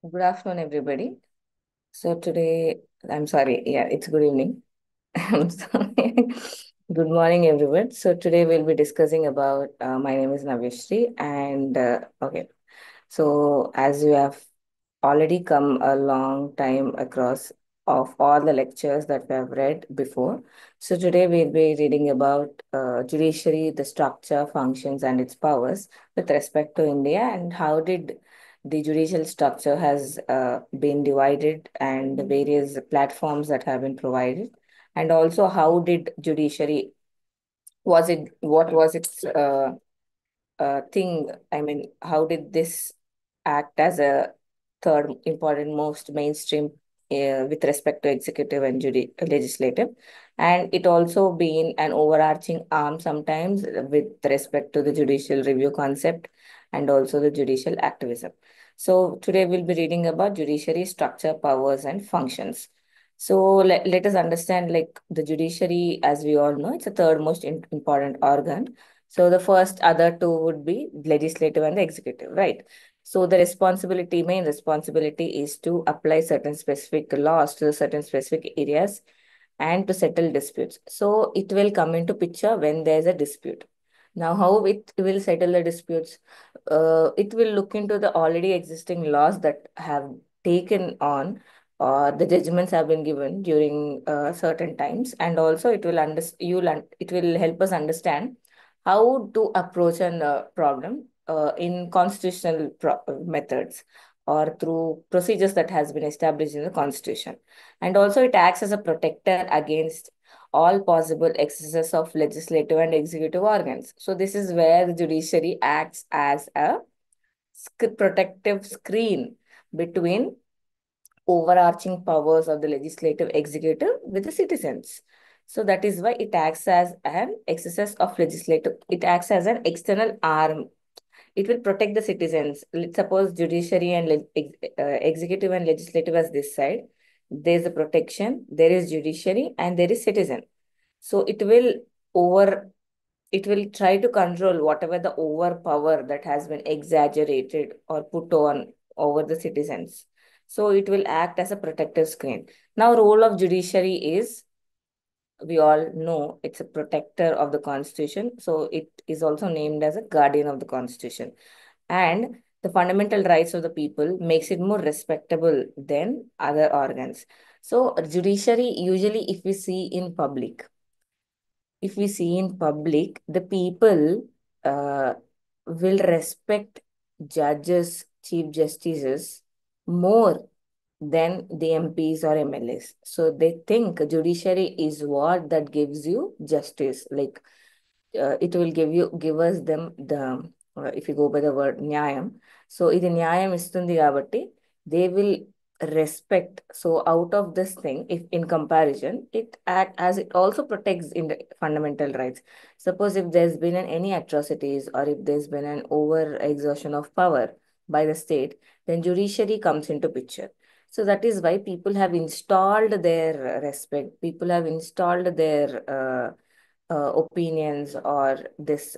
Good afternoon, everybody. So today, I'm sorry, yeah, it's good evening. I'm sorry. Good morning, everyone. So today we'll be discussing about, my name is Navishri, and okay. So as you have already come a long time across of all the lectures that we have read before. So today we'll be reading about judiciary, the structure, functions, and its powers with respect to India, and how did the judicial structure has been divided and the various platforms that have been provided, and also how did judiciary what was its thing. I mean, how did this act as a third important most mainstream with respect to executive and legislative? And it also been an overarching arm sometimes with respect to the judicial review concept and also the judicial activism. So today we'll be reading about judiciary structure, powers, and functions. So let us understand like the judiciary, as we all know, it's a third most important organ. So the first other two would be legislative and the executive, right? So the main responsibility is to apply certain specific laws to certain specific areas and to settle disputes. So it will come into picture when there's a dispute. Now, how it will settle the disputes? It will look into the already existing laws that have taken on or the judgments have been given during certain times, and also it will it will help us understand how to approach an problem in constitutional methods or through procedures that has been established in the constitution. And also it acts as a protector against all possible excesses of legislative and executive organs. So this is where the judiciary acts as a protective screen between overarching powers of the legislative executive with the citizens. So that is why it acts as an excess of legislative, it acts as an external arm. It will protect the citizens. Let's suppose judiciary and executive and legislative as this side. There's a protection, there is judiciary, and there is citizen. So over it will try to control whatever the overpower that has been exaggerated or put on over the citizens. So it will act as a protective screen. Now, role of judiciary is, we all know, it's a protector of the constitution. So it is also named as a guardian of the constitution. And the fundamental rights of the people makes it more respectable than other organs. So judiciary, usually if we see in public, the people uh, will respect judges, chief justices more than the MPs or MLAs. So they think judiciary is what that gives you justice. Like it will give us them the if you go by the word న్యాయం. So ఇది న్యాయం ఇస్తుంది కాబట్టి they will respect. So out of this thing, if in comparison, it act as it also protects in the fundamental rights. Suppose if there's been any atrocities or if there's been an over exertion of power by the state, then judiciary comes into picture. So that is why people have installed their respect. People have installed their opinions or this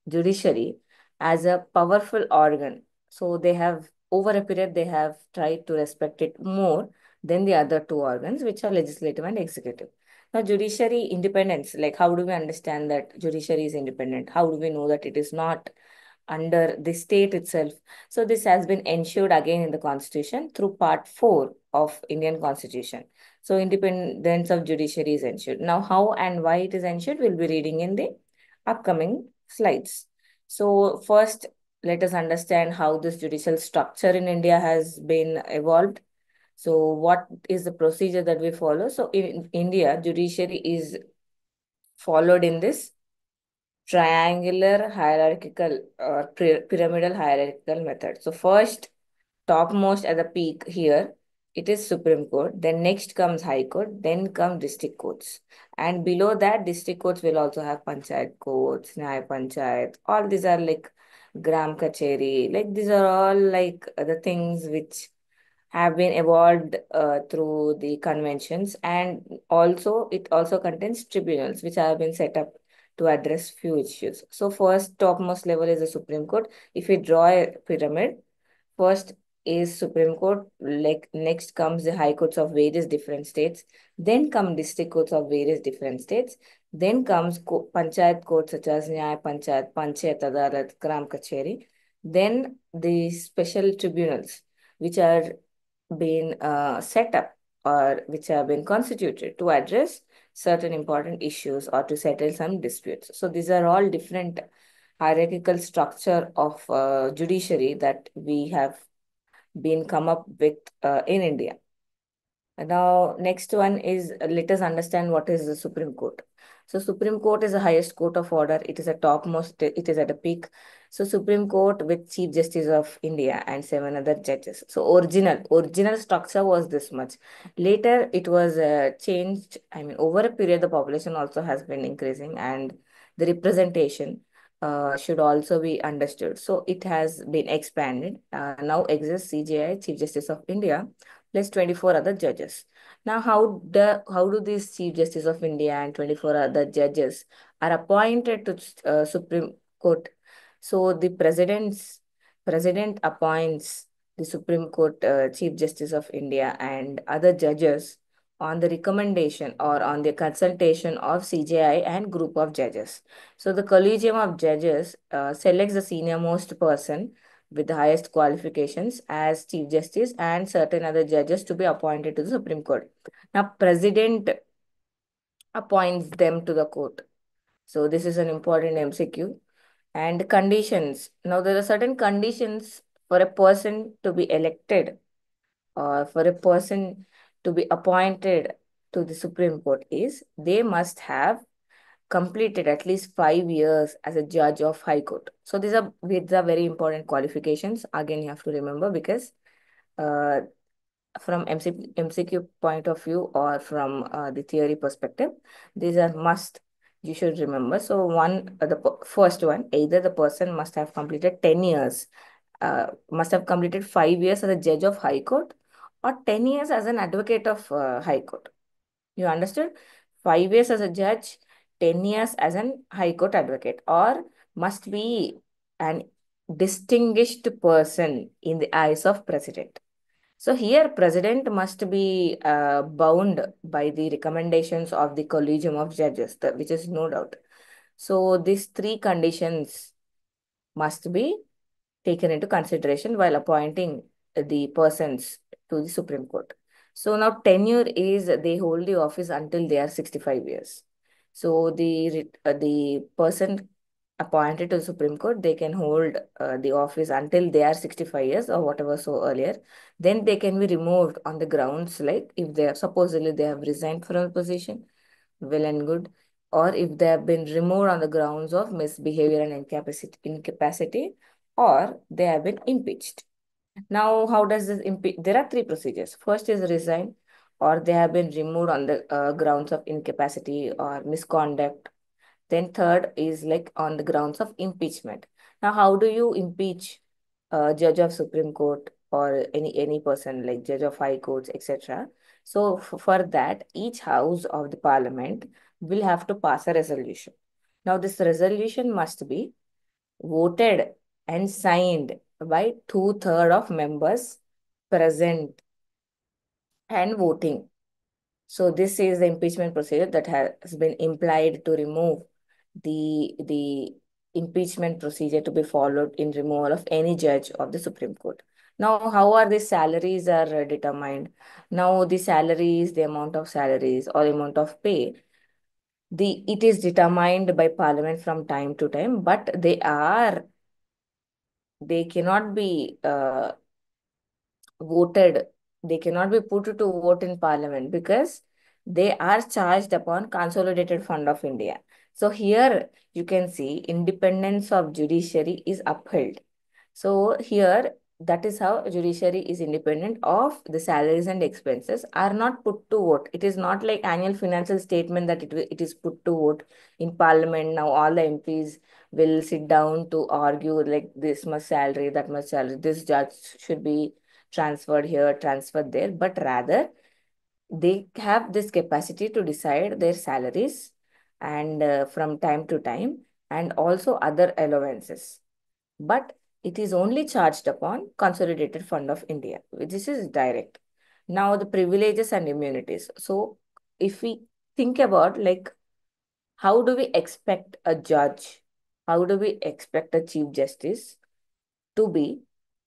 judiciary as a powerful organ. So they have, over a period, they have tried to respect it more than the other two organs, which are legislative and executive. Now, judiciary independence, like how do we understand that judiciary is independent? How do we know that it is not under the state itself? So this has been ensured again in the Constitution through Part 4 of Indian Constitution. So independence of judiciary is ensured. Now, how and why it is ensured, we'll be reading in the upcoming slides. So first, let us understand how this judicial structure in India has been evolved. So what is the procedure that we follow? So in India, judiciary is followed in this triangular hierarchical or pyramidal hierarchical method. So first, topmost at the peak here, it is Supreme Court. Then next comes High Court. Then come district courts. And below that, district courts will also have Panchayat courts, Nyaya Panchayat. All these are like Gram Kacheri. Like these are all like the things which have been evolved through the conventions, and also it also contains tribunals which have been set up to address few issues. So first topmost level is the Supreme Court. If we draw a pyramid, first is Supreme Court. Like next comes the high courts of various different states. Then come district courts of various different states. Then comes panchayat courts such as Nyaya Panchayat, Panchayat Adalat, Gram Kacheri. Then the special tribunals, which are been set up or which have been constituted to address certain important issues or to settle some disputes. So these are all different hierarchical structure of judiciary that we have been come up with in India. Now, next one is let us understand what is the Supreme Court. So, Supreme Court is the highest court of order. It is a topmost. It is at a peak. So, Supreme Court with Chief Justice of India and seven other judges. So, original structure was this much. Later, it was changed. I mean, over a period, the population also has been increasing, and the representation should also be understood. So, it has been expanded. Now exists CJI, Chief Justice of India plus 24 other judges. Now, how do these Chief Justice of India and 24 other judges are appointed to Supreme Court? So the president appoints the Supreme Court Chief Justice of India and other judges on the recommendation or on the consultation of CJI and group of judges. So the Collegium of Judges selects the senior most person with the highest qualifications as Chief Justice and certain other judges to be appointed to the Supreme Court. Now, President appoints them to the court. So this is an important MCQ. And conditions. Now, there are certain conditions for a person to be elected or for a person to be appointed to the Supreme Court is they must have completed at least 5 years as a judge of High Court. So these are very important qualifications. Again, you have to remember because uh, from MCQ point of view or from the theory perspective, these are must you should remember. So first one, either the person must have completed 10 years, must have completed 5 years as a judge of High Court or 10 years as an advocate of High Court. You understood? 5 years as a judge, 10 years as an High Court advocate, or must be an distinguished person in the eyes of president. So here, president must be bound by the recommendations of the Collegium of Judges, which is no doubt. So these three conditions must be taken into consideration while appointing the persons to the Supreme Court. So now tenure is they hold the office until they are 65 years. So the person appointed to the Supreme Court, they can hold the office until they are 65 years or whatever so earlier. Then they can be removed on the grounds like if they are supposedly they have resigned from a position, well and good, or if they have been removed on the grounds of misbehavior and incapacity, or they have been impeached. Now, how does this impeach? There are three procedures. First is resign, or they have been removed on the grounds of incapacity or misconduct. Then third is like on the grounds of impeachment. Now, how do you impeach a judge of Supreme Court or any person like judge of high courts, etc.? So for that, each house of the parliament will have to pass a resolution. Now, this resolution must be voted and signed by two-thirds of members present and voting. So this is the impeachment procedure that has been implied to remove the impeachment procedure to be followed in removal of any judge of the Supreme Court. Now, how are the salaries are determined? Now, the salaries, the amount of salaries or amount of pay, it is determined by Parliament from time to time, but they cannot be voted, they cannot be put to vote in parliament because they are charged upon consolidated fund of India. So here you can see independence of judiciary is upheld. So here that is how judiciary is independent of the salaries and expenses are not put to vote. It is not like annual financial statement that it is put to vote in parliament. Now all the MPs will sit down to argue like this much salary, that much salary, this judge should be transferred here, transferred there, but rather they have this capacity to decide their salaries and from time to time and also other allowances. But It is only charged upon Consolidated Fund of India. This is direct. Now the privileges and immunities. So if we think about like how do we expect a judge, how do we expect a chief justice to be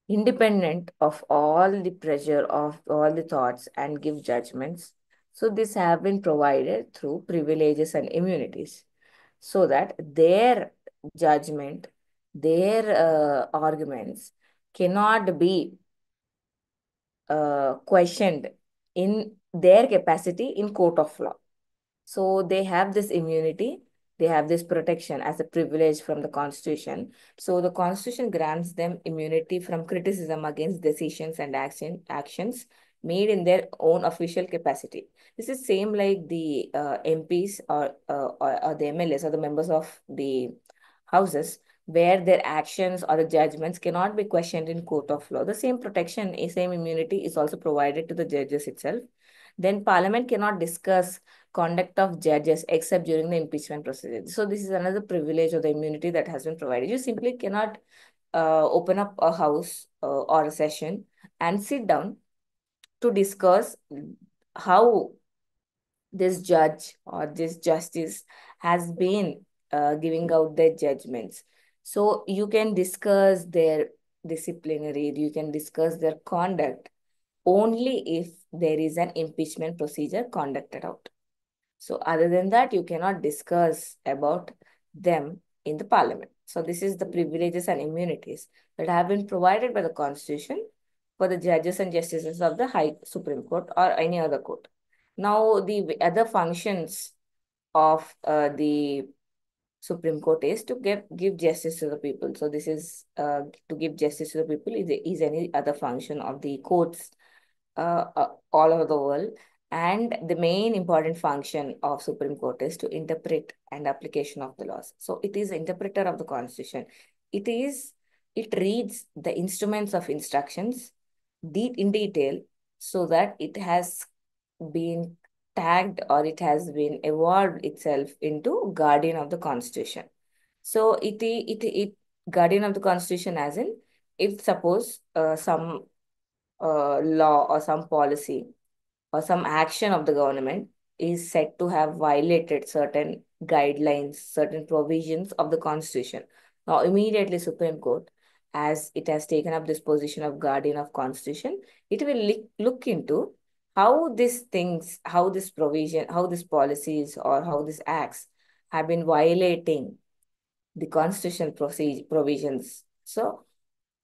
independent of all the pressure of all the thoughts and give judgments? So these have been provided through privileges and immunities so that their judgment, their arguments cannot be questioned in their capacity in court of law. So they have this immunity, they have this protection as a privilege from the Constitution. So the Constitution grants them immunity from criticism against decisions and actions made in their own official capacity. This is same like the MPs or the MLAs or the members of the houses where their actions or the judgments cannot be questioned in court of law. The same protection, same immunity is also provided to the judges itself. Then Parliament cannot discuss conduct of judges except during the impeachment procedure. So this is another privilege or the immunity that has been provided. You simply cannot open up a house or a session and sit down to discuss how this judge or this justice has been giving out their judgments. So you can discuss their disciplinary, you can discuss their conduct only if there is an impeachment procedure conducted out. So other than that, you cannot discuss about them in the parliament. So this is the privileges and immunities that have been provided by the Constitution for the judges and justices of the High Supreme Court or any other court. Now, the other functions of the Supreme Court is to give justice to the people. So this is to give justice to the people is any other function of the courts all over the world. And the main important function of Supreme Court is to interpret and application of the laws. So it is interpreter of the Constitution. It reads the instruments of instructions in detail so that it has been tagged or it has been evolved itself into guardian of the Constitution. So it guardian of the Constitution as in if suppose some law or some policy or some action of the government is said to have violated certain guidelines, certain provisions of the Constitution. Now, immediately Supreme Court, as it has taken up this position of guardian of Constitution, it will look into how these things, how this provision, how these policies or how these acts have been violating the Constitution provisions. So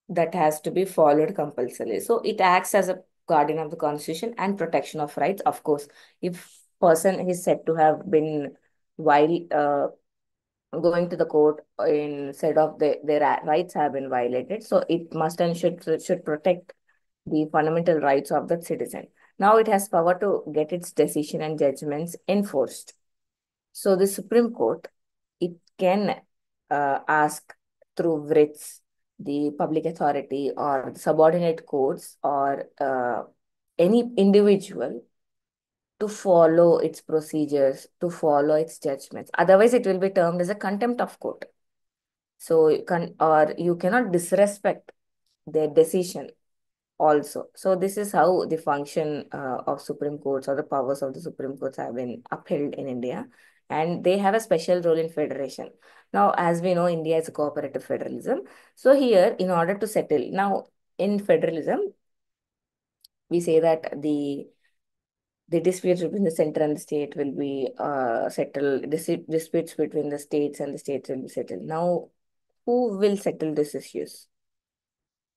that has to be followed compulsorily. So it acts as a guardian of the Constitution and protection of rights. Of course, if person is said to have been while going to the court instead of their rights have been violated, so it must and should protect the fundamental rights of the citizen. Now it has power to get its decision and judgments enforced. So the Supreme Court, it can ask through writs the public authority or subordinate courts or any individual to follow its procedures, to follow its judgments. Otherwise, it will be termed as a contempt of court. So you cannot disrespect their decision also. So this is how the function of Supreme Courts or the powers of the Supreme Courts have been upheld in India. And they have a special role in federation. Now, as we know, India is a cooperative federalism. So here, in order to settle, now in federalism, we say that the disputes between the center and the state will be settled. Disputes between the states and the states will be settled. Now, who will settle these issues?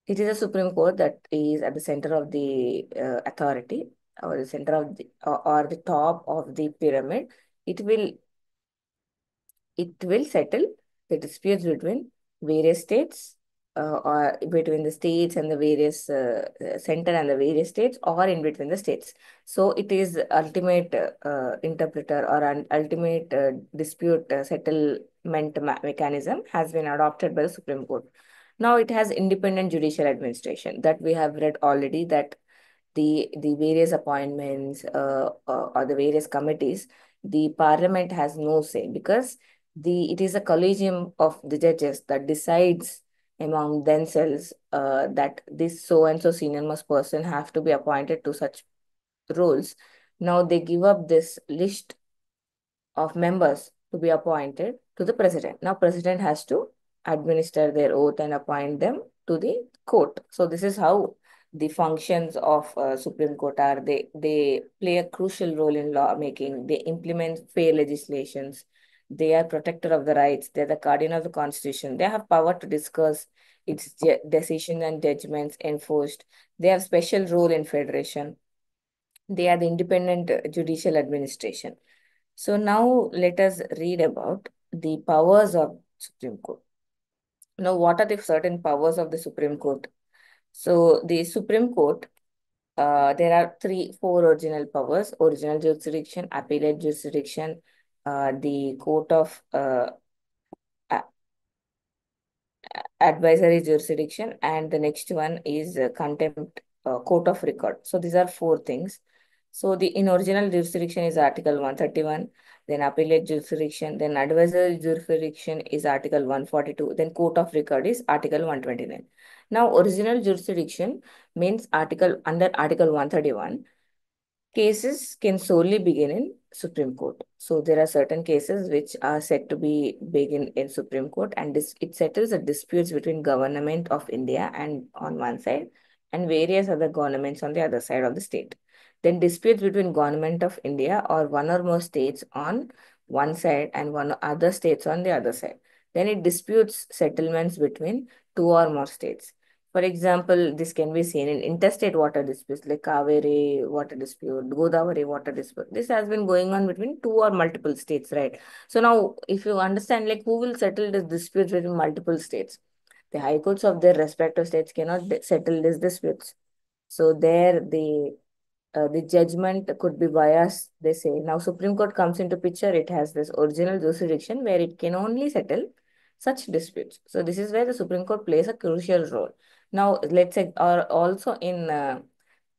It is a Supreme Court that is at the center of the authority or the center of or the top of the pyramid. It will it will settle the disputes between various states or between the states and the various center and the various states or in between the states. So it is ultimate interpreter or an ultimate dispute settlement mechanism has been adopted by the Supreme Court. Now it has independent judicial administration that we have read already that the various appointments or the various committees, the parliament has no say because it is a collegium of the judges that decides among themselves that this so and so senior most person have to be appointed to such roles. Now they give up this list of members to be appointed to the president. Now president has to administer their oath and appoint them to the court. So this is how the functions of Supreme Court are. They play a crucial role in law making. They implement fair legislations. They are protector of the rights. They're the guardian of the constitution. They have power to discuss its decision and judgments enforced. They have special role in federation. They are the independent judicial administration. So now let us read about the powers of Supreme Court. Now, what are the certain powers of the Supreme Court? So the Supreme Court, there are four original powers: original jurisdiction, appellate jurisdiction, the court of advisory jurisdiction, and the next one is contempt court of record. So these are four things. So the in original jurisdiction is Article 131, then appellate jurisdiction, then advisory jurisdiction is Article 142, then court of record is Article 129. Now original jurisdiction means under Article 131. Cases can solely begin in Supreme Court. So there are certain cases which are said to be begin in Supreme Court, and it settles the disputes between government of India and on one side and various other governments on the other side of the state. Then disputes between government of India or one or more states on one side and one other states on the other side. Then it disputes settlements between two or more states. For example, this can be seen in interstate water disputes like Kaveri water dispute, Godavari water dispute. This has been going on between two or multiple states, right? So now, if you understand, like who will settle this disputes between multiple states? The high courts of their respective states cannot settle these disputes. So there, the judgment could be biased, they say. Now, Supreme Court comes into picture. It has this original jurisdiction where it can only settle such disputes. So this is where the Supreme Court plays a crucial role. Now, let's say, or also in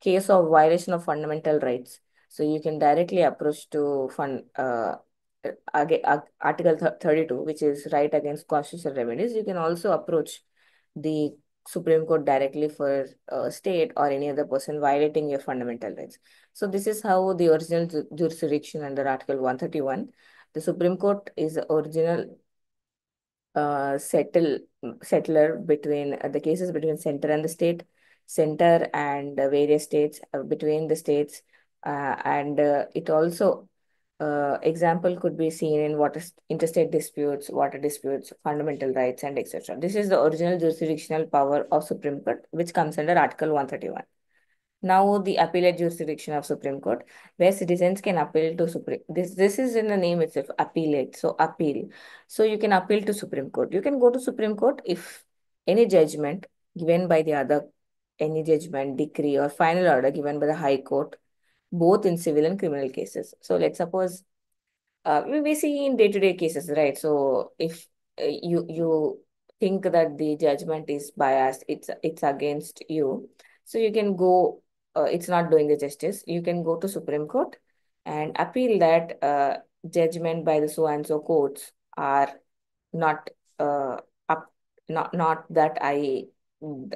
case of violation of fundamental rights. So you can directly approach to Article 32, which is right against constitutional remedies. You can also approach the Supreme Court directly for state or any other person violating your fundamental rights. So this is how the original jurisdiction under Article 131. The Supreme Court is the original settler between the cases between center and the state, center and various states, between the states, and it also example could be seen in water interstate disputes, water disputes, fundamental rights, and etc. This is the original jurisdictional power of Supreme Court, which comes under Article 131. Now the appellate jurisdiction of Supreme Court, where citizens can appeal to Supreme. This is in the name itself, appellate. So appeal. So you can appeal to Supreme Court. You can go to Supreme Court if any judgment given by the other, any judgment, decree, or final order given by the High Court, both in civil and criminal cases. So let's suppose we see in day-to-day cases, right? So if you think that the judgment is biased, it's against you, so you can go. It's not doing the justice. You can go to Supreme Court and appeal that judgment by the so and so courts are not up, not that I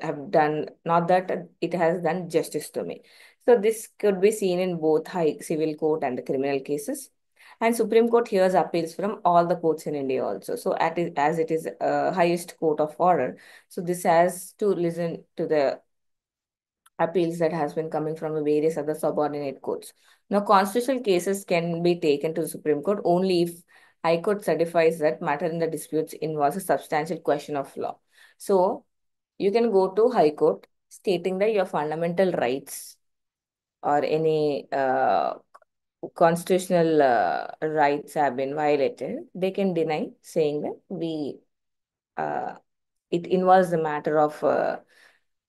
have done, not that it has done justice to me. So this could be seen in both high civil court and the criminal cases. And Supreme Court hears appeals from all the courts in India also. So as it is highest court of order, so this has to listen to the appeals that has been coming from the various other subordinate courts. Now, constitutional cases can be taken to the Supreme Court only if High Court certifies that matter in the disputes involves a substantial question of law. So you can go to High Court stating that your fundamental rights or any constitutional rights have been violated. They can deny, saying that it involves the matter of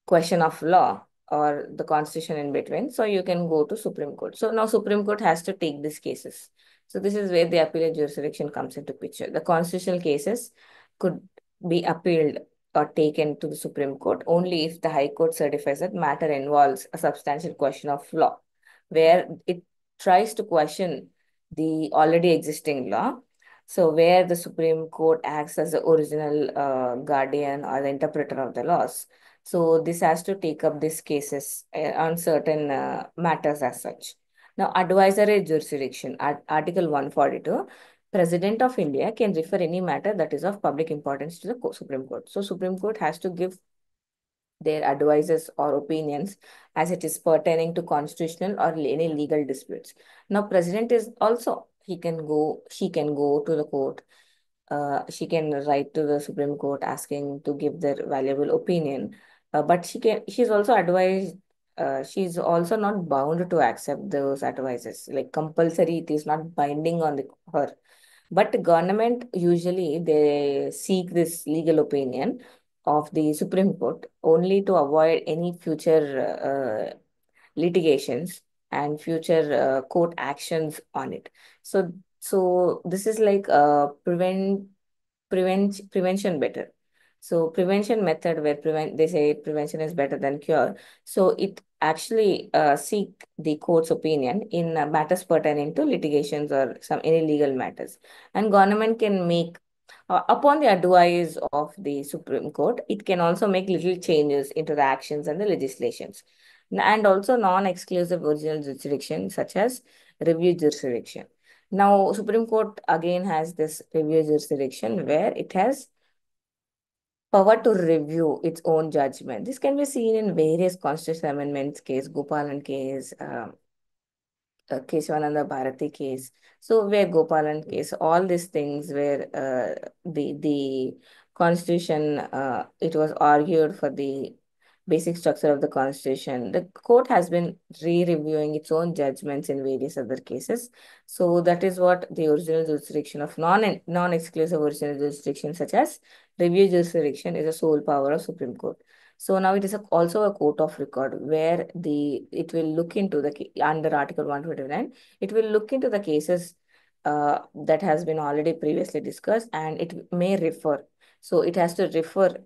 question of law or the constitution in between. So you can go to Supreme Court. So now Supreme Court has to take these cases. So this is where the appellate jurisdiction comes into picture. The constitutional cases could be appealed or taken to the Supreme Court only if the High Court certifies that matter involves a substantial question of law, where it tries to question the already existing law, So where the Supreme Court acts as the original guardian or the interpreter of the laws. So this has to take up these cases on certain matters as such. Now, advisory jurisdiction, Article 142, President of India can refer any matter that is of public importance to the Supreme Court. So Supreme Court has to give their advices or opinions as it is pertaining to constitutional or any legal disputes. Now, president is also she can go to the court. She can write to the Supreme Court asking to give their valuable opinion. But she's also advised. She's also not bound to accept those advices. Like compulsory, it is not binding on her. But government usually they seek this legal opinion of the Supreme Court only to avoid any future litigations and future court actions on it. So this is like prevention better. So prevention method where they say prevention is better than cure. So it actually seek the court's opinion in matters pertaining to litigations or some any legal matters. And government can make upon the advice of the Supreme Court, it can also make little changes into the actions and the legislations. And also non-exclusive original jurisdiction such as review jurisdiction. Now, Supreme Court again has this review jurisdiction where it has power to review its own judgment. This can be seen in various constitutional amendments case, Gopalan case, Keshavananda Bharati case. So where Gopalan case, all these things where the constitution it was argued for the basic structure of the constitution. The court has been re-reviewing its own judgments in various other cases. So that is what the original jurisdiction of non-exclusive original jurisdiction such as review jurisdiction is a sole power of Supreme Court. So now it is also a court of record where it will look into under Article 129, it will look into the cases that has been already previously discussed and it may refer. So it has to refer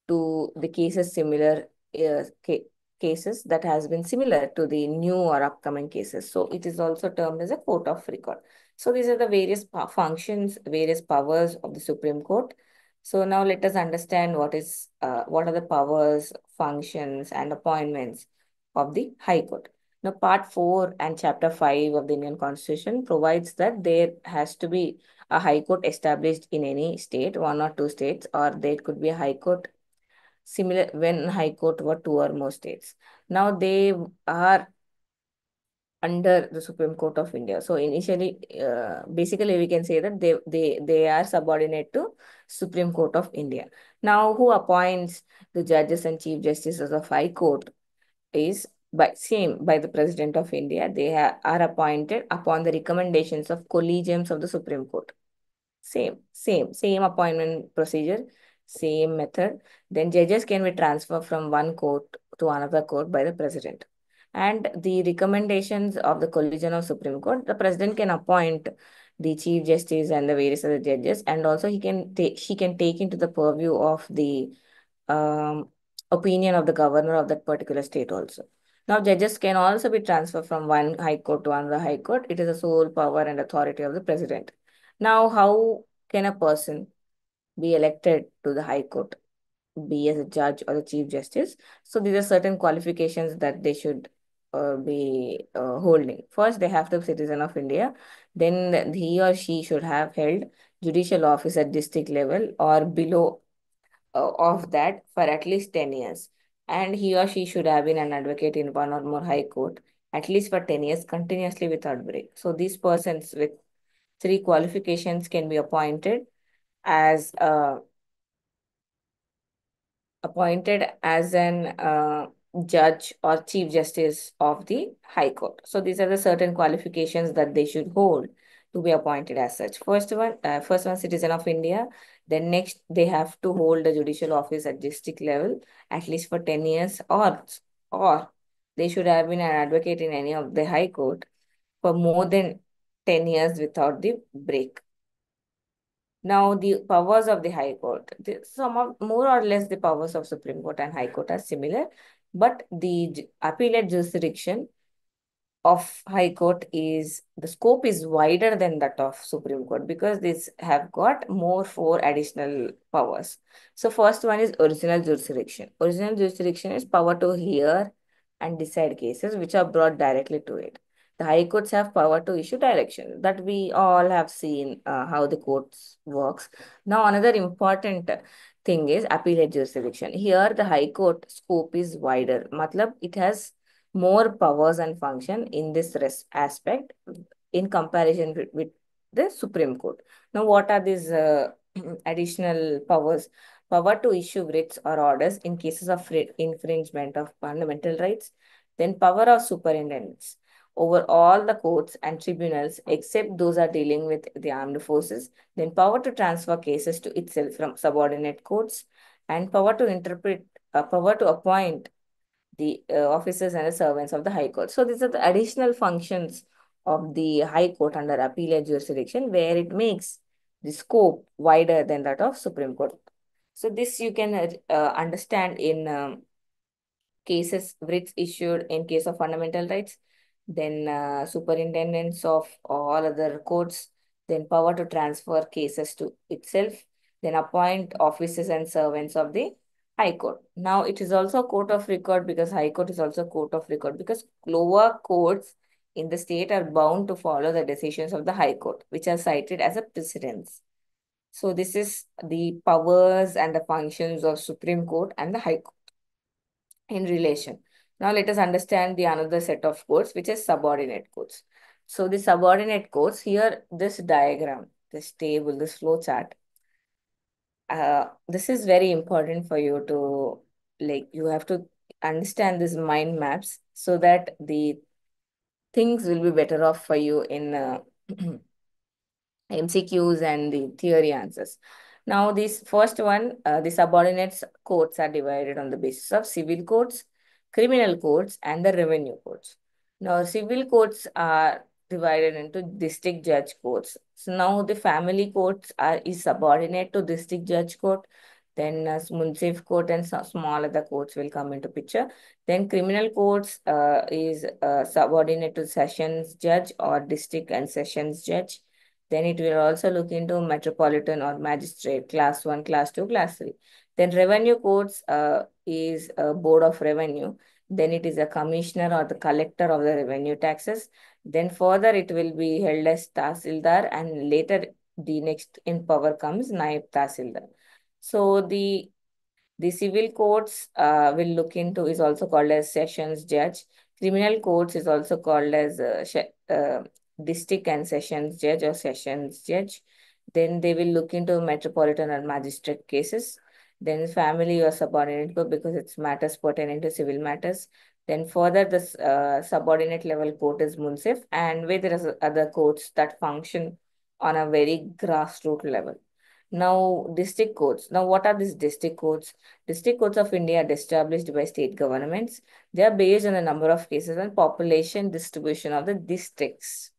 to the cases similar uh, ca- cases that has been similar to the new or upcoming cases. So it is also termed as a court of record. So these are the various functions, various powers of the Supreme Court. So now let us understand what are the powers, functions, and appointments of the High Court. Now, Part 4 and Chapter 5 of the Indian Constitution provides that there has to be a High Court established in any state, one or two states, or there could be a High Court similar when High Court were two or more states. Now they are under the Supreme Court of India. So initially, basically, we can say that they are subordinate to Supreme Court of India. Now, who appoints the judges and chief justices of High Court is by the President of India. They are appointed upon the recommendations of collegiums of the Supreme Court. Same appointment procedure, same method. Then judges can be transferred from one court to another court by the president. And the recommendations of the Collegium of Supreme Court, the president can appoint the chief justice and the various other judges, and also she can take into the purview of the um, opinion of the governor of that particular state also. Now, judges can also be transferred from one high court to another high court. It is a sole power and authority of the president. Now, how can a person be elected to the high court, be as a judge or the chief justice? So, these are certain qualifications that they should be holding. First, they have to be citizen of India. Then he or she should have held judicial office at district level or below of that for at least 10 years. And he or she should have been an advocate in one or more high court at least for 10 years continuously without break. So these persons with three qualifications can be as uh, appointed as an judge or chief justice of the High Court. So these are the certain qualifications that they should hold to be appointed as such. First one, citizen of India. Then next, they have to hold a judicial office at district level at least for 10 years, or they should have been an advocate in any of the High Court for more than 10 years without the break. Now, the powers of the High Court, some of more or less the powers of Supreme Court and High Court are similar, but the appellate jurisdiction of High Court is the scope is wider than that of Supreme Court because these have got more four additional powers. So first one is original jurisdiction. Original jurisdiction is power to hear and decide cases which are brought directly to it. The high courts have power to issue direction that we all have seen how the courts works. Now another important thing is appellate jurisdiction. Here the high court scope is wider. Matlab it has more powers and function in this aspect in comparison with the Supreme Court. Now, what are these additional powers? Power to issue writs or orders in cases of infringement of fundamental rights. Then power of superintendence over all the courts and tribunals except those are dealing with the armed forces. Then power to transfer cases to itself from subordinate courts and power to interpret, power to appoint the officers and the servants of the High Court. So these are the additional functions of the High Court under appellate jurisdiction, where it makes the scope wider than that of Supreme Court. So this you can understand in cases writs issued in case of fundamental rights, then superintendence of all other courts, then power to transfer cases to itself, then appoint officers and servants of the High Court. Now it is also a court of record because High Court is also a court of record because lower courts in the state are bound to follow the decisions of the High Court, which are cited as a precedence. So this is the powers and the functions of Supreme Court and the High Court in relation. Now let us understand the another set of codes, which is subordinate codes. So the subordinate codes here, this diagram, this table, this flow chart, this is very important for you to like you have to understand these mind maps so that the things will be better off for you in MCQs and the theory answers. Now, this first one, the subordinates codes are divided on the basis of civil codes, criminal codes, and the revenue codes. Now, civil codes are divided into district judge courts. So now the family courts are is subordinate to district judge court. Then municipal court and some small other courts will come into picture. Then criminal courts is subordinate to sessions judge or district and sessions judge. Then it will also look into metropolitan or magistrate, class 1, class 2, class 3. Then revenue courts is a board of revenue. Then it is a commissioner or the collector of the revenue taxes. Then further it will be held as Tahsildar and later the next in power comes Naib Tahsildar. So the civil courts will look into is also called as sessions judge. Criminal courts is also called as district and sessions judge or sessions judge. Then they will look into metropolitan or magistrate cases. Then family or subordinate court because it's matters pertaining to civil matters. Then further, this subordinate level court is munsif, and where there is other courts that function on a very grassroots level. Now, district courts. Now, what are these district courts? District courts of India are established by state governments. They are based on the number of cases and population distribution of the districts.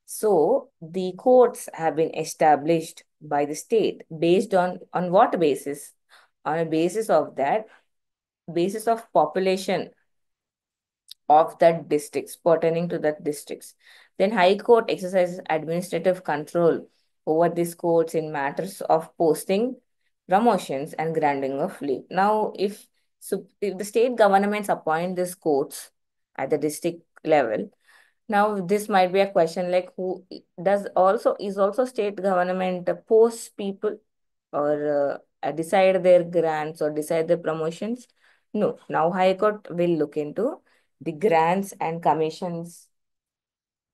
So, the courts have been established by the state based on what basis? On a basis of that, basis of population of that districts, pertaining to that districts. Then High Court exercises administrative control over these courts in matters of posting, promotions, and granting of leave. Now, if the state governments appoint these courts at the district level, now this might be a question like who does also is also state government post people or decide their grants or decide their promotions? No. Now High Court will look into the grants and commissions.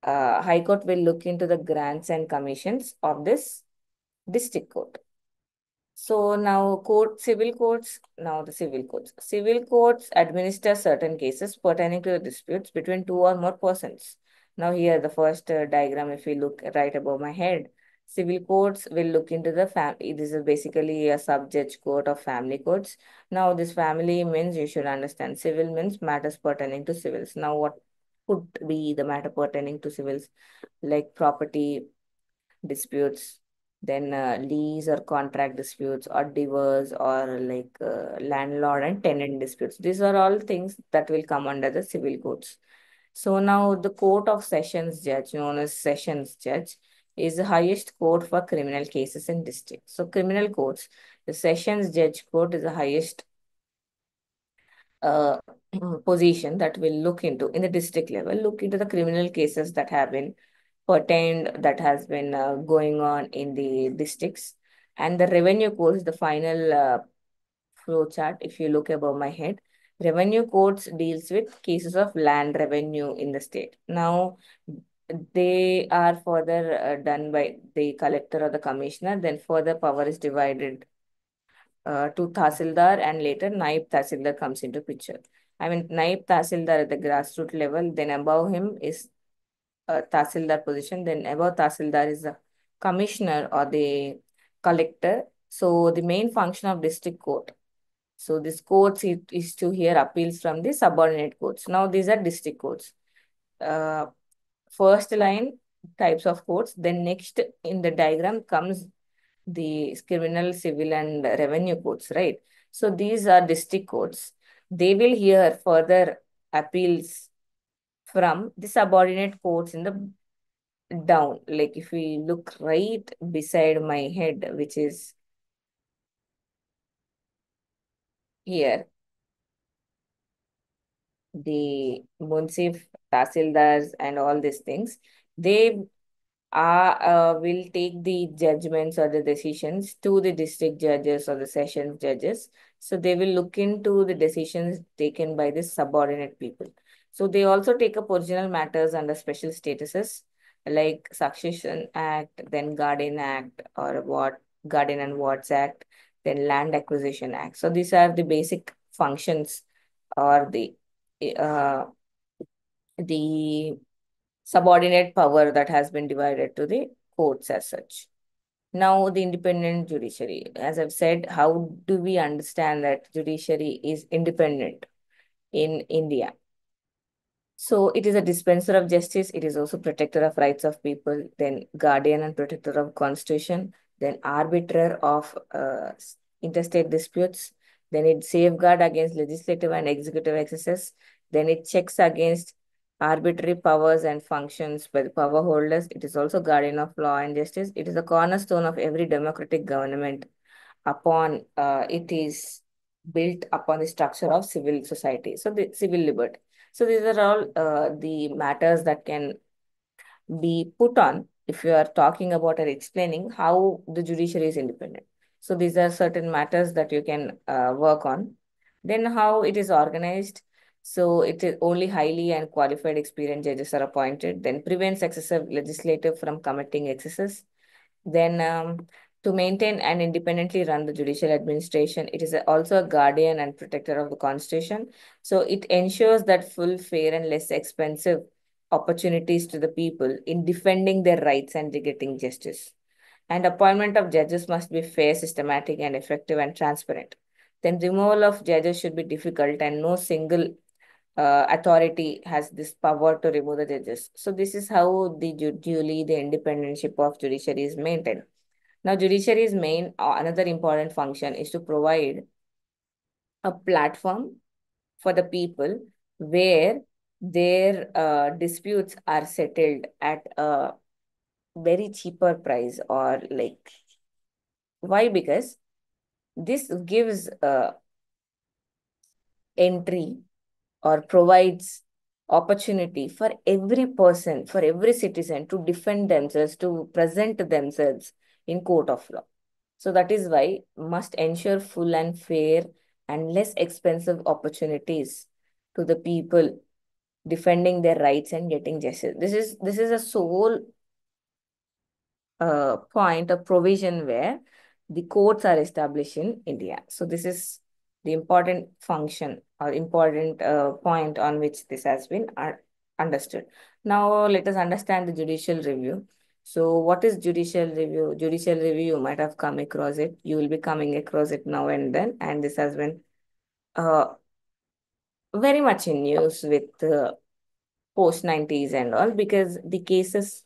High Court will look into the grants and commissions of this district court. So now civil courts, now the civil courts. Civil courts administer certain cases pertaining to the disputes between two or more persons. Now here the first diagram, if we look right above my head, civil courts will look into the family. This is basically a sub-judge court of family courts. Now this family means you should understand civil means matters pertaining to civils. Now what could be the matter pertaining to civils like property disputes, then lease or contract disputes, or divorce, or like landlord and tenant disputes. These are all things that will come under the civil codes. So now the Court of Sessions Judge, known as Sessions Judge, is the highest court for criminal cases in district. So criminal courts, the Sessions Judge Court is the highest uh, position that will look into in the district level, look into the criminal cases that have been pertained, that has been going on in the districts. And the revenue courts, the final flow chart, if you look above my head, revenue courts deals with cases of land revenue in the state. Now, they are further done by the collector or the commissioner, then further power is divided to Tahsildar, and later Naib Tahsildar comes into picture. I mean, Naib Tahsildar at the grassroots level, then above him is a Tahsildar position, then above Tahsildar is the commissioner or the collector. So the main function of district court. So this courts is to hear appeals from the subordinate courts. Now these are district courts. Uh, First line types of courts. Then next in the diagram comes the criminal, civil, and revenue courts, right? So these are district courts. They will hear further appeals from the subordinate courts in the down. Like if we look right beside my head, which is here, the Munsif, Tahsildars, and all these things, they will take the judgments or the decisions to the district judges or the sessions judges. So they will look into the decisions taken by the subordinate people. So they also take up original matters under special statuses like Succession Act, then Guardian Act, or what Guardian and Wards Act, then Land Acquisition Act. So these are the basic functions or uh, the subordinate power that has been divided to the courts as such. Now, the independent judiciary. As I've said, how do we understand that judiciary is independent in India? So it is a dispenser of justice. It is also protector of rights of people, then guardian and protector of constitution, then arbiter of interstate disputes, then it safeguard against legislative and executive excesses, then it checks against arbitrary powers and functions by the power holders. It is also guardian of law and justice. It is a cornerstone of every democratic government upon it is built upon the structure of civil society. So the civil liberty. So these are all the matters that can be put on if you are talking about or explaining how the judiciary is independent. So these are certain matters that you can work on. Then how it is organized. So it is only highly and qualified experienced judges are appointed. Then prevents excessive legislative from committing excesses. Then, to maintain and independently run the judicial administration, it is also a guardian and protector of the constitution. So it ensures that full, fair, and less expensive opportunities to the people in defending their rights and getting justice. And appointment of judges must be fair, systematic, and effective and transparent. Then removal of judges should be difficult, and no single authority has this power to remove the judges. So this is how the duly the independentship of judiciary is maintained. Now, judiciary's main another important function is to provide a platform for the people where their disputes are settled at a very cheaper price, or like why? Because this gives entry or provides opportunity for every person, for every citizen to defend themselves, to present themselves in court of law. So that is why must ensure full and fair and less expensive opportunities to the people defending their rights and getting justice. This is a sole point of provision where the courts are established in India. So this is the important function or important point on which this has been understood. Now let us understand the judicial review. So what is judicial review? Judicial review, you might have come across it. You will be coming across it now and then. And this has been uh, very much in news with post 90s and all, because the cases,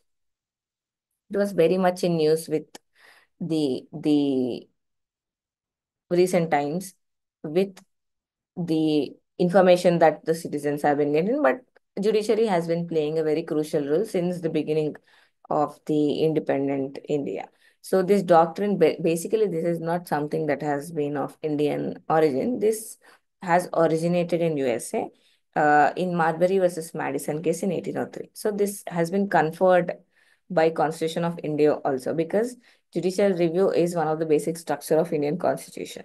it was very much in news with the recent times with the information that the citizens have been getting. But judiciary has been playing a very crucial role since the beginning of the independent India. So this doctrine, basically, this is not something that has been of Indian origin. This has originated in USA in Marbury versus Madison case in 1803. So this has been conferred by Constitution of India also, because judicial review is one of the basic structure of Indian Constitution,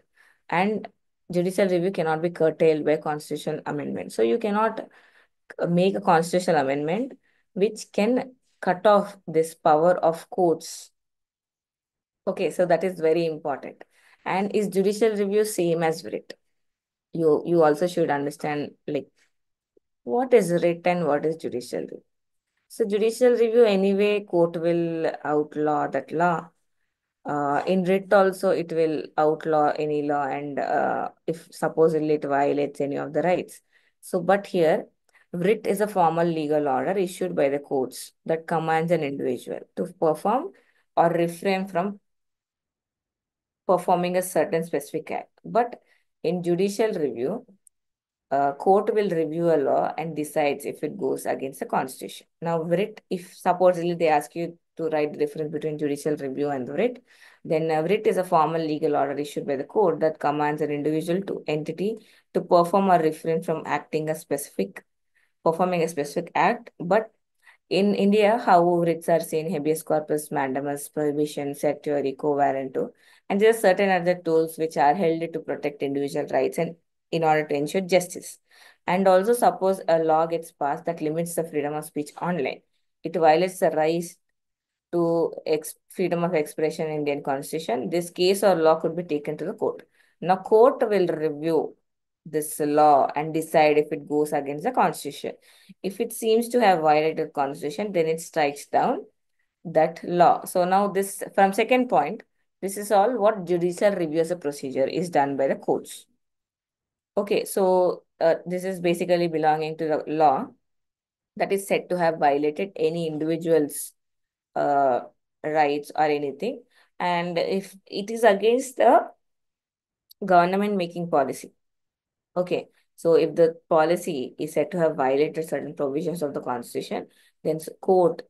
and judicial review cannot be curtailed by constitutional amendment. So you cannot make a constitutional amendment which can cut off this power of courts. Okay, so that is very important. And is judicial review same as writ? You also should understand, like, what is writ and what is judicial review. So judicial review, anyway, court will outlaw that law. In writ also, it will outlaw any law, and if supposedly it violates any of the rights. So, but here, writ is a formal legal order issued by the courts that commands an individual to perform or refrain from performing a certain specific act. But in judicial review, court will review a law and decides if it goes against the constitution. Now, writ, if supposedly they ask you to write the difference between judicial review and writ, then writ is a formal legal order issued by the court that commands an individual to entity to perform or refrain from performing a specific act. But in India, how writs are seen: habeas corpus, mandamus, prohibition, certiorari, quo warranto, and there are certain other tools which are held to protect individual rights and in order to ensure justice. And also, suppose a law gets passed that limits the freedom of speech online. It violates the right to freedom of expression in Indian Constitution. This case or law could be taken to the court. Now, court will review this law and decide if it goes against the Constitution. If it seems to have violated the Constitution, then it strikes down that law. So now this, from second point, this is all what judicial review as a procedure is done by the courts. Okay, so this is basically belonging to the law that is said to have violated any individual's uh, rights or anything. And if it is against the government making policy. Okay, so if the policy is said to have violated certain provisions of the Constitution, then court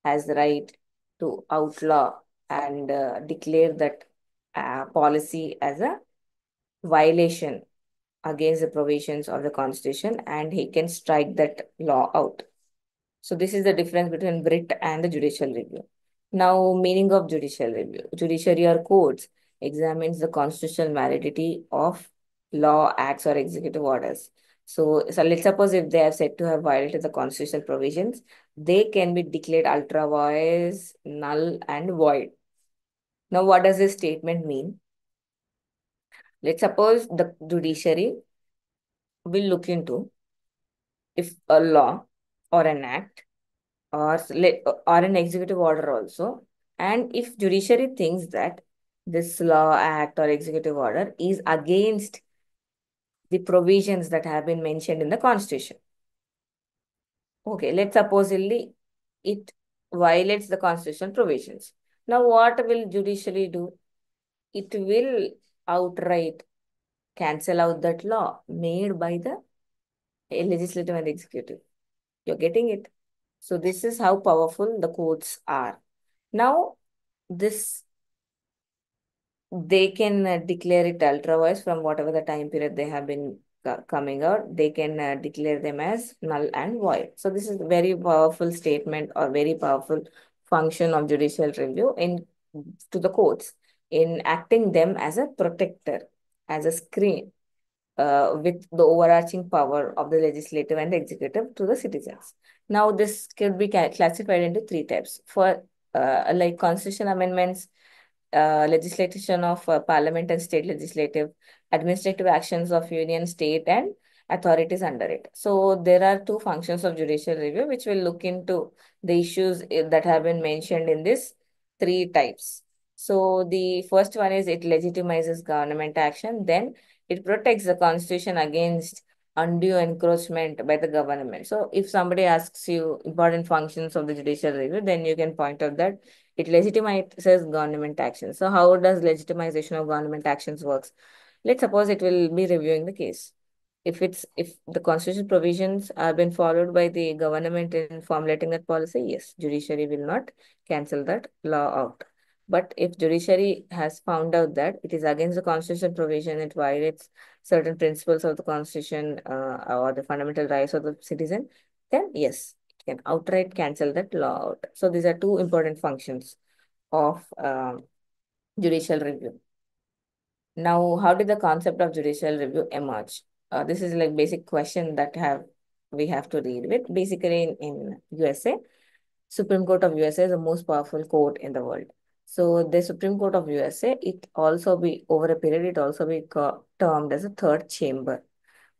has the right to outlaw and declare that policy as a violation against the provisions of the Constitution, and he can strike that law out. So this is the difference between writ and the judicial review. Now, meaning of judicial review. Judiciary or courts examines the constitutional validity of law, acts, or executive orders. So let's suppose if they are said to have violated the constitutional provisions, they can be declared ultra vires, null, and void. Now, what does this statement mean? Let's suppose the judiciary will look into if a law or an act or an executive order also. And if judiciary thinks that this law, act, or executive order is against the provisions that have been mentioned in the Constitution. Okay, let's supposedly it violates the constitutional provisions. Now, what will judiciary do? It will outright cancel out that law made by the legislative and executive. You're getting it? So this is how powerful the courts are. Now, this they can declare it ultra vires from whatever the time period they have been coming out. They can declare them as null and void. So this is a very powerful statement or very powerful function of judicial review in to the courts in acting them as a protector, as a screen with the overarching power of the legislative and executive to the citizens. Now, this could be classified into three types. For like constitutional amendments, legislation of parliament and state legislative, administrative actions of union, state, and authorities under it. So there are two functions of judicial review which will look into the issues that have been mentioned in this three types. So the first one is it legitimizes government action. Then it protects the constitution against undue encroachment by the government. So if somebody asks you important functions of the judicial review, then you can point out that it legitimizes government action. So how does legitimization of government actions works? Let's suppose it will be reviewing the case. If the constitutional provisions are been followed by the government in formulating that policy, yes, judiciary will not cancel that law out. But if judiciary has found out that it is against the constitutional provision, it violates certain principles of the constitution or the fundamental rights of the citizen, then yes, it can outright cancel that law out. So these are two important functions of judicial review. Now, how did the concept of judicial review emerge? This is like basic question that have we have to read with. Basically, in USA, Supreme Court of USA is the most powerful court in the world. So the Supreme Court of USA, it also be over a period, it also be termed as a third chamber.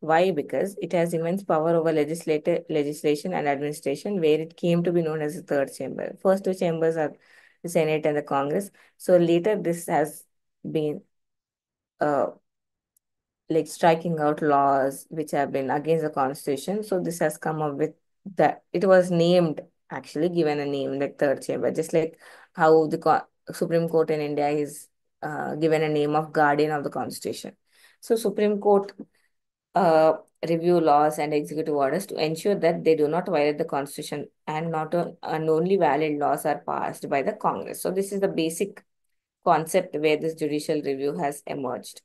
Why? Because it has immense power over legislation and administration, where it came to be known as the third chamber. First two chambers are the Senate and the Congress. So later, this has been uh, like striking out laws which have been against the constitution. So this has come up with that. It was named, actually given a name like third chamber, just like how the Supreme Court in India is given a name of guardian of the constitution. So Supreme Court uh, review laws and executive orders to ensure that they do not violate the constitution, and not and only valid laws are passed by the Congress. So this is the basic concept where this judicial review has emerged.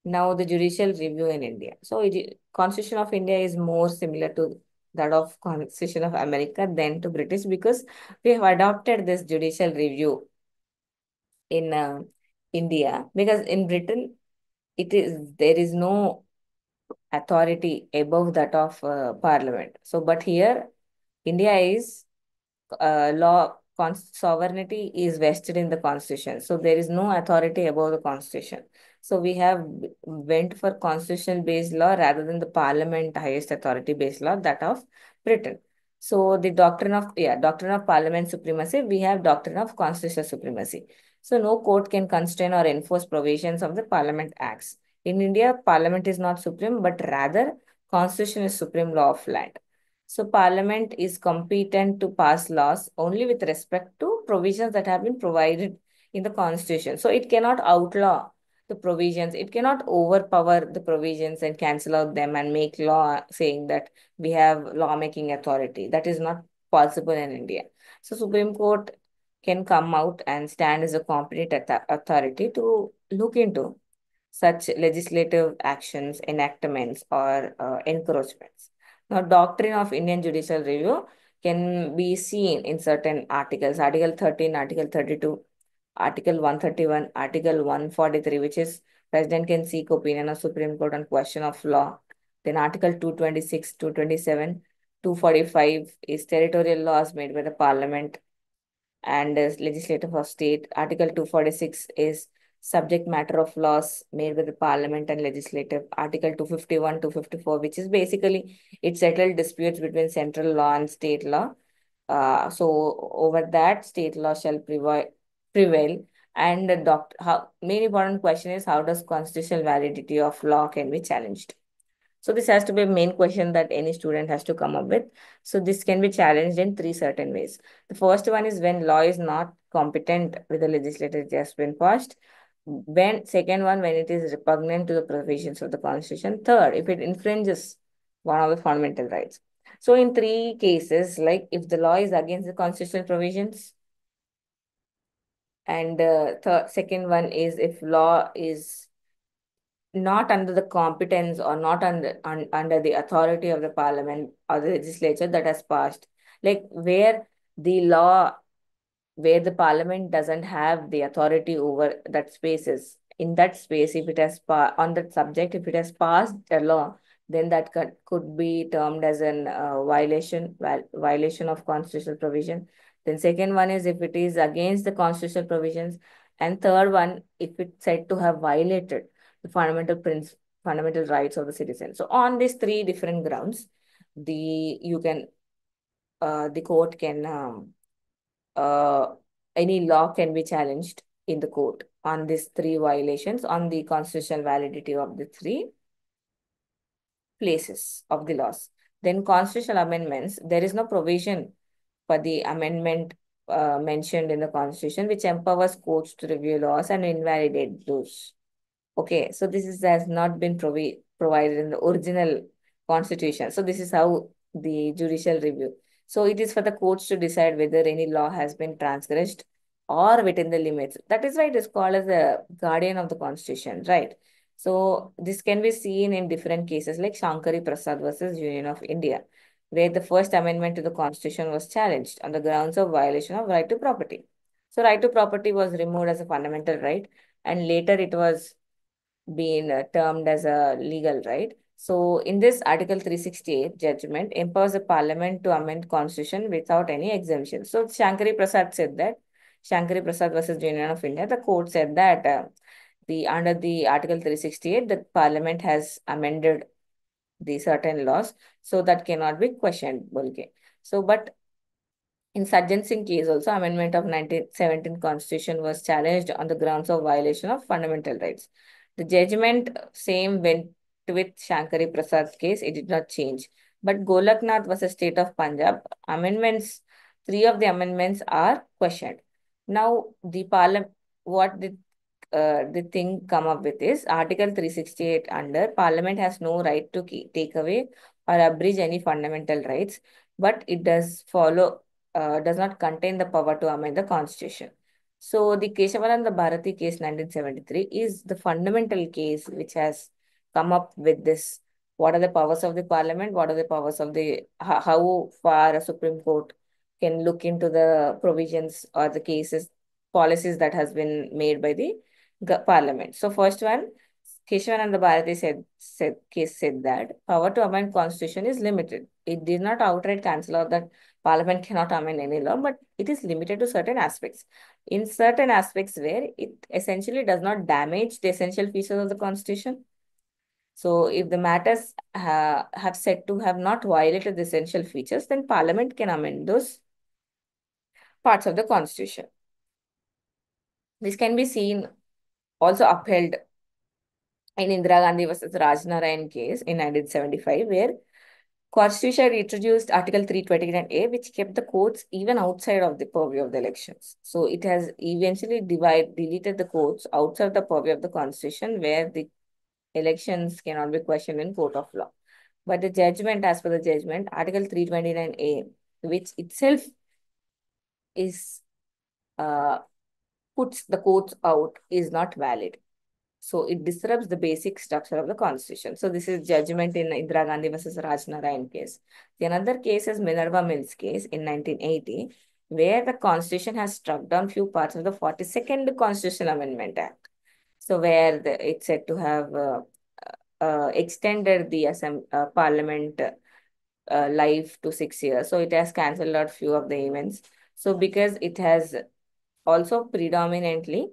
Now, the judicial review in India. So, Constitution of India is more similar to that of Constitution of America than to British, because we have adopted this judicial review in India, because in Britain there is no authority above that of Parliament. So, but here India is sovereignty is vested in the constitution, so there is no authority above the constitution. So we have went for constitution based law rather than the parliament highest authority based law, that of Britain. So the doctrine of parliament supremacy, we have doctrine of constitutional supremacy. So no court can constrain or enforce provisions of the parliament acts. In India, parliament is not supreme, but rather constitution is supreme law of land. So Parliament is competent to pass laws only with respect to provisions that have been provided in the Constitution. So it cannot outlaw the provisions. It cannot overpower the provisions and cancel out them and make law saying that we have lawmaking authority. That is not possible in India. So Supreme Court can come out and stand as a competent authority to look into such legislative actions, enactments, or encroachments. Now, doctrine of Indian judicial review can be seen in certain articles, Article 13, Article 32, Article 131, Article 143, which is President can seek opinion of Supreme Court on question of law. Then Article 226, 227, 245 is territorial laws made by the Parliament and is legislative of state. Article 246 is subject matter of laws made by the parliament and legislative. Article 251, 254, which is basically it settled disputes between central law and state law. So over that, state law shall prevail. And the how main important question is, how does constitutional validity of law can be challenged? So this has to be a main question that any student has to come up with. So this can be challenged in three certain ways. The first one is when law is not competent with the legislature just been passed. When second one, when it is repugnant to the provisions of the constitution. Third, if it infringes one of the fundamental rights. So in three cases, like if the law is against the constitutional provisions, and second one is if law is not under the competence or not under the authority of the parliament or the legislature that has passed, like where the parliament doesn't have the authority over that spaces. In that space, if it has on that subject, if it has passed a law, then that could be termed as an violation of constitutional provision. Then second one is if it is against the constitutional provisions, and third one if it's said to have violated the fundamental rights of the citizen. So on these three different grounds, the court can any law can be challenged in the court on these three violations on the constitutional validity of the three places of the laws. Then constitutional amendments, there is no provision for the amendment mentioned in the constitution which empowers courts to review laws and invalidate those. Okay, so this is has not been provided in the original constitution. So this is how the judicial review. So it is for the courts to decide whether any law has been transgressed or within the limits. That is why it is called as the guardian of the constitution, right? So this can be seen in different cases like Shankari Prasad versus Union of India, where the first amendment to the constitution was challenged on the grounds of violation of right to property. So right to property was removed as a fundamental right, and later it was been termed as a legal right. So in this Article 368 judgment empowers the parliament to amend constitution without any exemption. So Shankari Prasad said that, Shankari Prasad versus Union of India, the court said that the under the Article 368, the parliament has amended the certain laws, so that cannot be questioned. Okay. So but in Sajjan Singh case also, amendment of 1917 constitution was challenged on the grounds of violation of fundamental rights. The judgment same went with Shankari Prasad's case, it did not change. But Golaknath was a state of Punjab. Amendments, three of the amendments are questioned. Now, the parliament, what did the thing come up with is Article 368 under Parliament has no right to take away or abridge any fundamental rights, but it does not contain the power to amend the constitution. So the Keshavananda Bharati case 1973 is the fundamental case which has come up with this. What are the powers of the parliament? What are the powers of the how far a Supreme Court can look into the provisions or the cases policies that has been made by the parliament. So first one, Keshavananda Bharati said that power to amend constitution is limited. It did not outright cancel out that parliament cannot amend any law, but it is limited to certain aspects. In certain aspects where it essentially does not damage the essential features of the constitution. So if the matters have said to have not violated the essential features, then parliament can amend those parts of the constitution. This can be seen also upheld in Indira Gandhi versus Rajnarayan case in 1975, where Constitution introduced Article 329A, which kept the courts even outside of the purview of the elections. So it has eventually deleted the courts outside the purview of the Constitution, where the elections cannot be questioned in court of law. But the judgment, as per the judgment, Article 329A, which itself is uh, puts the courts out, is not valid. So it disrupts the basic structure of the constitution. So this is judgment in Indira Gandhi versus Raj Narayan case. The another case is Minerva Mills case in 1980, where the constitution has struck down few parts of the 42nd Constitutional Amendment Act. So where it's said to have extended the parliament life to 6 years. So it has cancelled out few of the events. So because it has also predominantly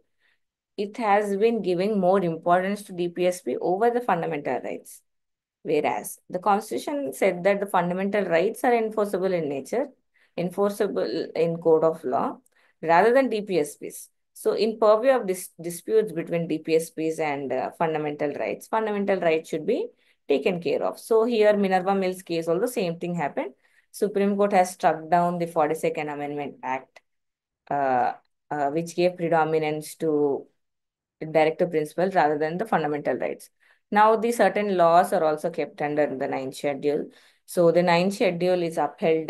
it has been giving more importance to DPSP over the fundamental rights. Whereas the Constitution said that the fundamental rights are enforceable in nature, enforceable in code of law, rather than DPSPs. So, in purview of disputes between DPSPs and fundamental rights should be taken care of. So, here Minerva Mills case, all the same thing happened. Supreme Court has struck down the 42nd Amendment Act, uh, which gave predominance to directive principle rather than the fundamental rights. Now, the certain laws are also kept under the ninth schedule. So, the ninth schedule is upheld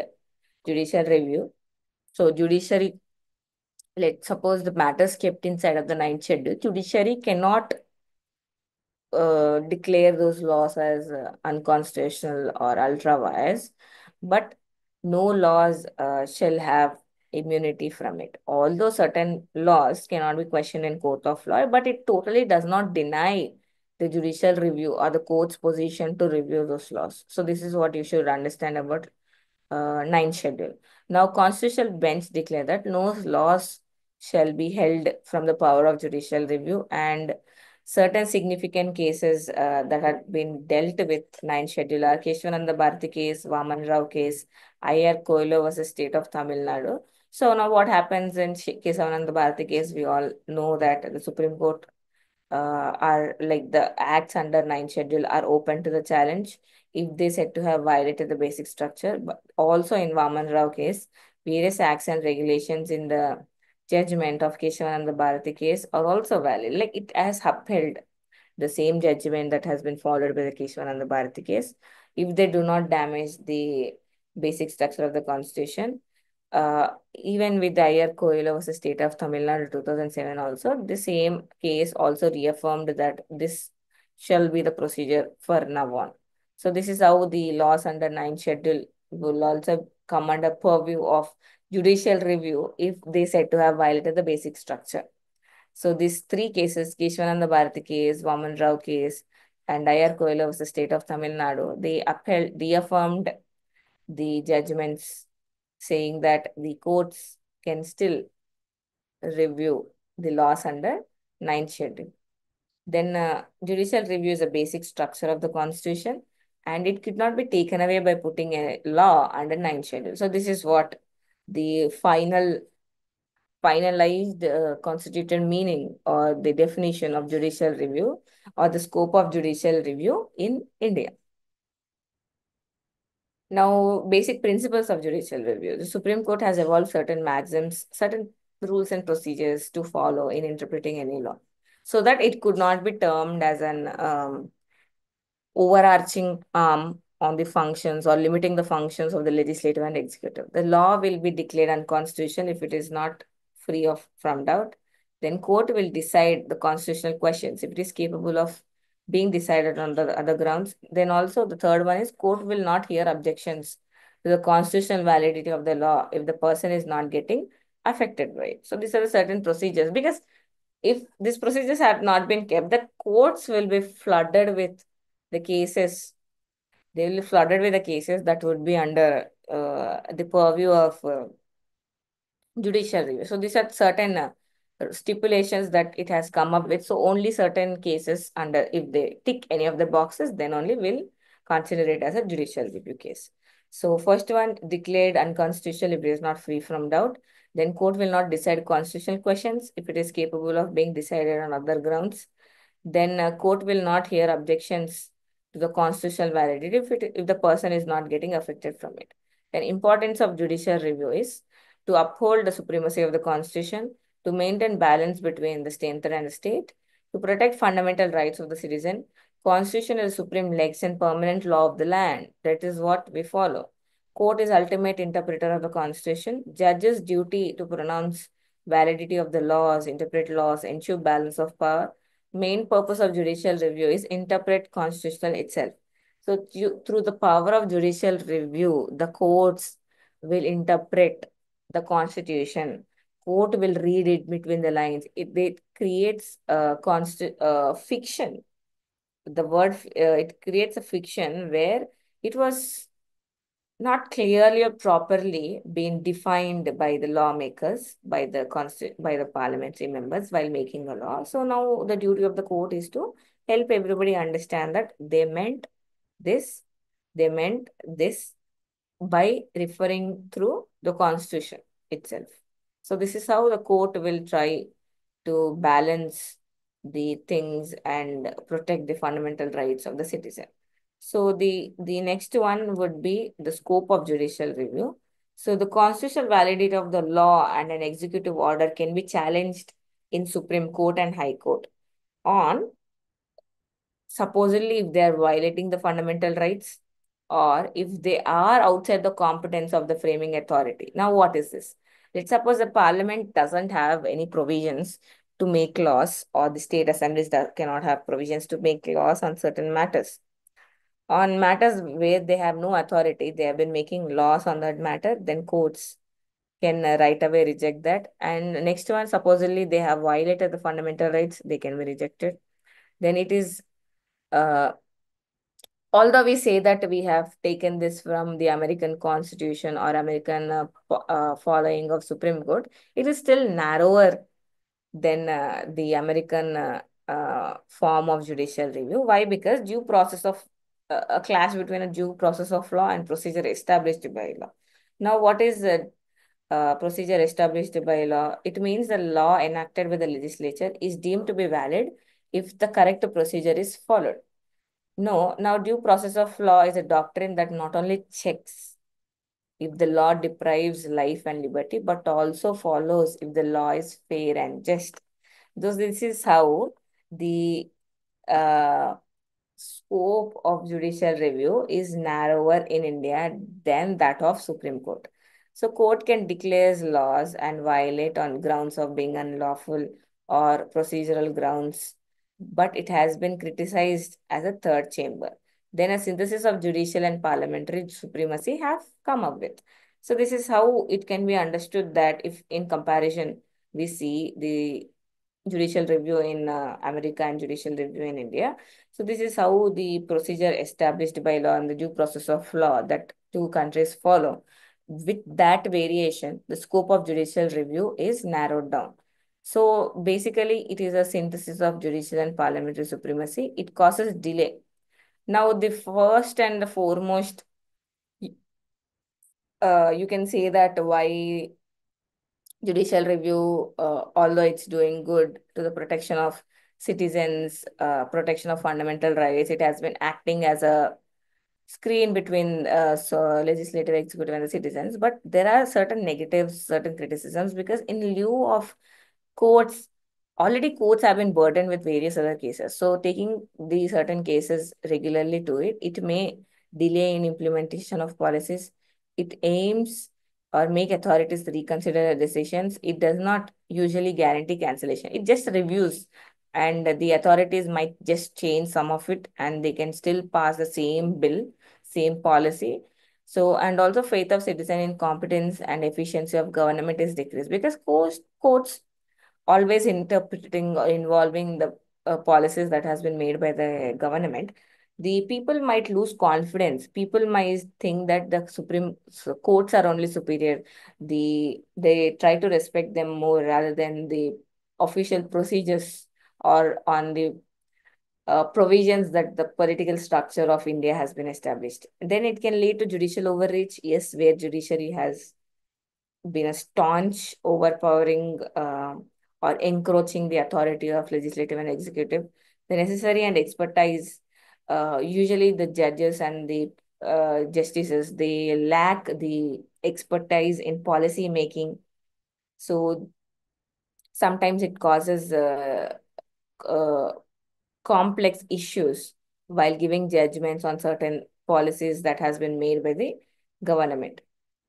judicial review. So, judiciary, let's suppose the matters kept inside of the ninth schedule, judiciary cannot declare those laws as unconstitutional or ultra vires, but no laws shall have immunity from it. Although certain laws cannot be questioned in court of law, but it totally does not deny the judicial review or the court's position to review those laws. So this is what you should understand about ninth schedule. Now, constitutional bench declare that no laws shall be held from the power of judicial review, and certain significant cases that have been dealt with ninth schedule are Keshwananda Bharati case, Vaman Rao case, I.R. Koilo versus State of Tamil Nadu. So now what happens in Kesavananda Bharati case, we all know that the Supreme Court are like the acts under ninth schedule are open to the challenge if they said to have violated the basic structure. But also in Vaman Rao case, various acts and regulations in the judgment of Keshavananda Bharati case are also valid. Like it has upheld the same judgment that has been followed by the Keshwananda Bharati case, if they do not damage the basic structure of the constitution. Even with the Iyer Coelho versus State of Tamil Nadu 2007 also, the same case also reaffirmed that this shall be the procedure for now on. So this is how the laws under 9th schedule will also come under purview of judicial review if they said to have violated the basic structure. So these three cases, Keshwananda Bharati case, Vaman Rao case, and Iyer Coelho versus State of Tamil Nadu, they reaffirmed the judgments saying that the courts can still review the laws under 9th schedule. Then judicial review is a basic structure of the constitution, and it could not be taken away by putting a law under 9th schedule. So this is what the finalized constituted meaning or the definition of judicial review or the scope of judicial review in India. Now, basic principles of judicial review. The Supreme Court has evolved certain maxims, certain rules and procedures to follow in interpreting any law, so that it could not be termed as an overarching on the functions or limiting the functions of the legislative and executive. The law will be declared unconstitutional if it is not free of from doubt. Then court will decide the constitutional questions if it is capable of being decided on the other grounds. Then also the third one is court will not hear objections to the constitutional validity of the law if the person is not getting affected by it. So these are the certain procedures, because if these procedures have not been kept, the courts will be flooded with the cases. They will be flooded with the cases that would be under the purview of judicial review. So these are certain stipulations that it has come up with. So only certain cases under, if they tick any of the boxes, then only will consider it as a judicial review case. So first one, declared unconstitutional if it is not free from doubt. Then court will not decide constitutional questions if it is capable of being decided on other grounds. Then court will not hear objections to the constitutional validity if the person is not getting affected from it. Then importance of judicial review is to uphold the supremacy of the constitution, to maintain balance between the center and the state, to protect fundamental rights of the citizen. Constitution is the supreme lex and permanent law of the land. That is what we follow. Court is ultimate interpreter of the constitution. Judge's duty to pronounce validity of the laws, interpret laws, ensure balance of power. Main purpose of judicial review is interpret constitutional itself. So through the power of judicial review, the courts will interpret the constitution. Court will read it between the lines. It creates a fiction. The word it creates a fiction where it was not clearly or properly been defined by the lawmakers, by the by the parliamentary members while making a law. So now the duty of the court is to help everybody understand that this, they meant this by referring through the constitution itself. So this is how the court will try to balance the things and protect the fundamental rights of the citizen. So the next one would be the scope of judicial review. So the constitutional validity of the law and an executive order can be challenged in Supreme Court and High Court on supposedly if they are violating the fundamental rights or if they are outside the competence of the framing authority. Now, what is this? Let's suppose the parliament doesn't have any provisions to make laws, or the state assemblies that cannot have provisions to make laws on certain matters. On matters where they have no authority, they have been making laws on that matter, then courts can right away reject that. And next one, supposedly they have violated the fundamental rights, they can be rejected. Then it is although we say that we have taken this from the American Constitution or American following of Supreme Court, it is still narrower than the American form of judicial review. Why? Because due process of a clash between a due process of law and procedure established by law. Now, what is the procedure established by law? It means the law enacted by the legislature is deemed to be valid if the correct procedure is followed. No, now due process of law is a doctrine that not only checks if the law deprives life and liberty, but also follows if the law is fair and just. Thus, this is how the uh, scope of judicial review is narrower in India than that of Supreme Court. So court can declare laws and violate on grounds of being unlawful or procedural grounds, but it has been criticized as a third chamber. Then a synthesis of judicial and parliamentary supremacy have come up with. So this is how it can be understood that if in comparison we see the judicial review in America and judicial review in India. So this is how the procedure established by law and the due process of law that two countries follow. With that variation, the scope of judicial review is narrowed down. So basically, it is a synthesis of judicial and parliamentary supremacy. It causes delay. Now, the first and the foremost, you can say that why judicial review, although it's doing good to the protection of citizens, protection of fundamental rights, it has been acting as a screen between legislative, executive, and the citizens. But there are certain negatives, certain criticisms, because in lieu of courts, already courts have been burdened with various other cases. So taking these certain cases regularly to it, it may delay in implementation of policies. It aims or make authorities reconsider their decisions. It does not usually guarantee cancellation. It just reviews, and the authorities might just change some of it, and they can still pass the same bill, same policy. So, and also faith of citizen in competence and efficiency of government is decreased because courts always interpreting or involving the policies that has been made by the government, the people might lose confidence. People might think that the courts are only superior. They try to respect them more rather than the official procedures or on the provisions that the political structure of India has been established. Then it can lead to judicial overreach, yes, where judiciary has been a staunch overpowering or encroaching the authority of legislative and executive. The necessary and expertise, usually the judges and the justices, they lack the expertise in policy making. So sometimes it causes uh, complex issues while giving judgments on certain policies that has been made by the government.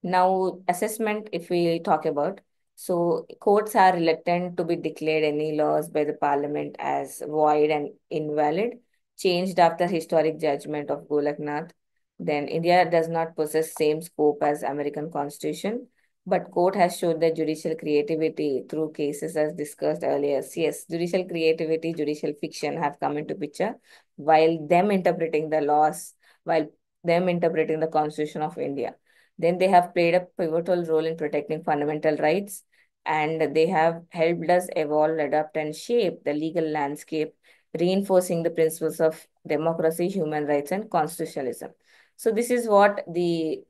Now, assessment, if we talk about, so courts are reluctant to be declared any laws by the parliament as void and invalid, changed after historic judgment of Golaknath. Then India does not possess same scope as American Constitution, but court has showed that judicial creativity through cases as discussed earlier. Yes, judicial creativity, judicial fiction have come into picture while them interpreting the laws, while them interpreting the Constitution of India. Then they have played a pivotal role in protecting fundamental rights, and they have helped us evolve, adapt, and shape the legal landscape, reinforcing the principles of democracy, human rights, and constitutionalism. So this is what the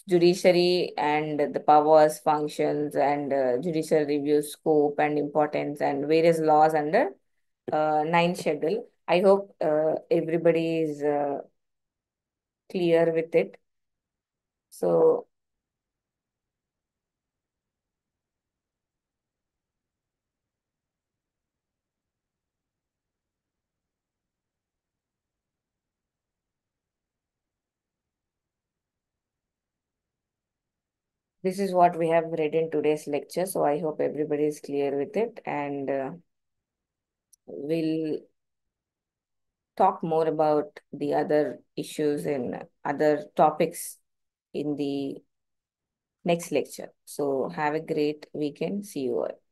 judiciary and the powers, functions, and judicial review scope and importance and various laws under ninth schedule. I hope everybody is clear with it. So this is what we have read in today's lecture. So I hope everybody is clear with it, and we'll talk more about the other issues and other topics in the next lecture. So have a great weekend. See you all.